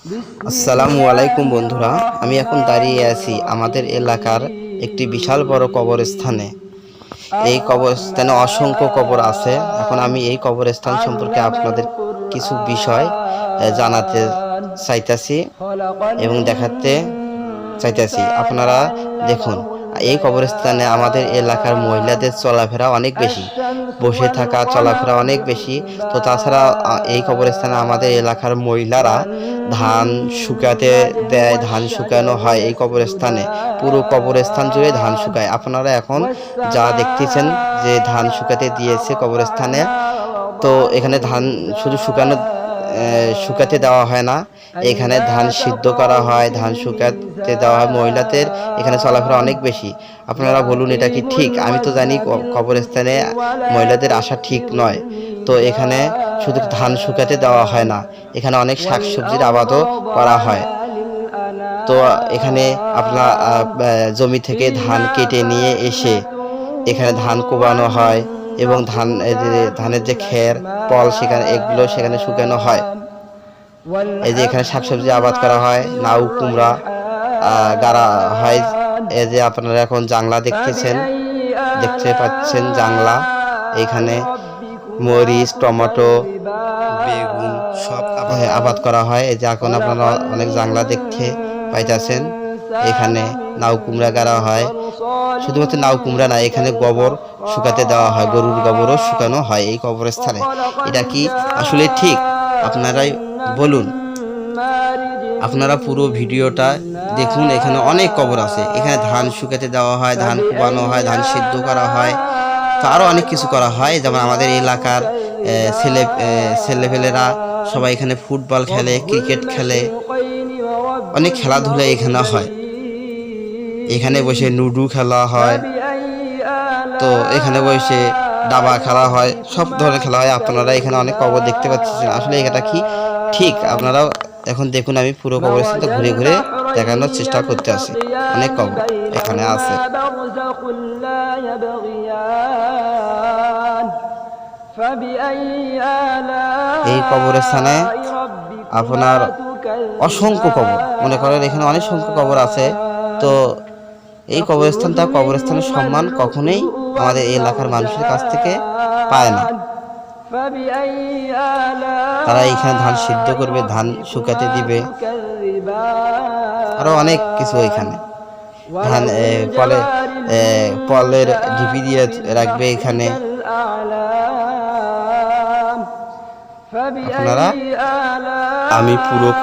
আসসালামু আলাইকুম বন্ধুরা, আমি এখন দাঁড়িয়ে আছি আমাদের এলাকার একটি বিশাল বড় কবরস্থানে। এই কবরস্থানে অসংখ্য কবর আছে। এখন আমি এই কবরস্থান সম্পর্কে আপনাদের কিছু বিষয় জানাতে চাইতাছি এবং দেখাতে চাইতেছি। আপনারা দেখুন, এই কবরস্থানে আমাদের এলাকার মহিলাদের চলাফেরা অনেক বেশি, বসে থাকা চলাফেরা অনেক বেশি। তো তাছাড়া এই কবরস্থানে আমাদের এলাকার মহিলারা ধান শুকাতে দেয়, ধান শুকানো হয় এই কবরস্থানে। পুরো কবরস্থান জুড়ে ধান শুকায়। আপনারা এখন যা দেখতেছেন যে ধান শুকাতে দিয়েছে কবরস্থানে, তো এখানে ধান শুধু শুকাতে দেওয়া হয় না, এখানে ধান সিদ্ধ করা হয়, ধান শুকাতে দেওয়া হয়। মহিলাদের এখানে চলাফেরা অনেক বেশি। আপনারা বলুন, এটা কি ঠিক? আমি তো জানি কবরস্থানে মহিলাদের আসা ঠিক নয়। তো এখানে শুধু ধান শুকাতে দেওয়া হয় না, এখানে অনেক শাকসবজির আবাদও করা হয়। তো এখানে আপনার জমি থেকে ধান কেটে নিয়ে এসে এখানে ধান কোবানো হয় এবং ধানের যে খের পল সেখানে শুকানো হয়। এই যে এখানে শাকসবজি আবাদ করা হয়, লাউ কুমড়া গাড়া হয়। এই যে আপনারা এখন জাংলা দেখতে পাচ্ছেন জাংলা। এখানে মরিচ, টমেটো, বেগুন সব আবাদ করা হয়। এই যে এখন আপনারা অনেক জাংলা দেখতে পাইতেছেন। এখানে লাউ কুমড়া গাড়া হয়। শুধুমাত্র লাউ কুমড়া না, এখানে গোবর শুকাতে দেওয়া হয়, গরুর গোবরও শুকানো হয় এই কবরস্থানে। এটা কি আসলে ঠিক? আপনারাই বলুন। আপনারা পুরো ভিডিওটা দেখুন, এখানে অনেক কবর আছে। এখানে ধান শুকাতে দেওয়া হয়, ধান কুবানো হয়, ধান সিদ্ধ করা হয়, তো আরও অনেক কিছু করা হয়। যেমন আমাদের এলাকার ছেলেপেলেরা সবাই এখানে ফুটবল খেলে, ক্রিকেট খেলে, অনেক খেলাধুলা এখানে হয়। এখানে বসে লুডো খেলা হয়, তো এখানে বসে দাবা খেলা হয়, সব ধরনের খেলা হয়। আপনারা এখানে অনেক কবর দেখতে পাচ্ছেন। আসলে এটা কি ঠিক? আপনারাও এখন দেখুন, আমি পুরো কবরস্থানটা ঘুরে ঘুরে দেখানোর চেষ্টা করতে আছি। অনেক কবর এখানে আছে। এই কবরস্থানে আপনার অসংখ্য কবর, মনে করেন এখানে অনেক সংখ্যক কবর আছে। তো এই কবরস্থানের সম্মান কখনোই আমাদের এই এলাকার মানুষের কাছ থেকে পায় না। তারা এখানে ধান সিদ্ধ করবে, ধান শুকাতে দিবে, আরো অনেক কিছু। এখানে ধান পলের ঢিপি দিয়ে রাখবে এখানে। আপনারা আমি পুরো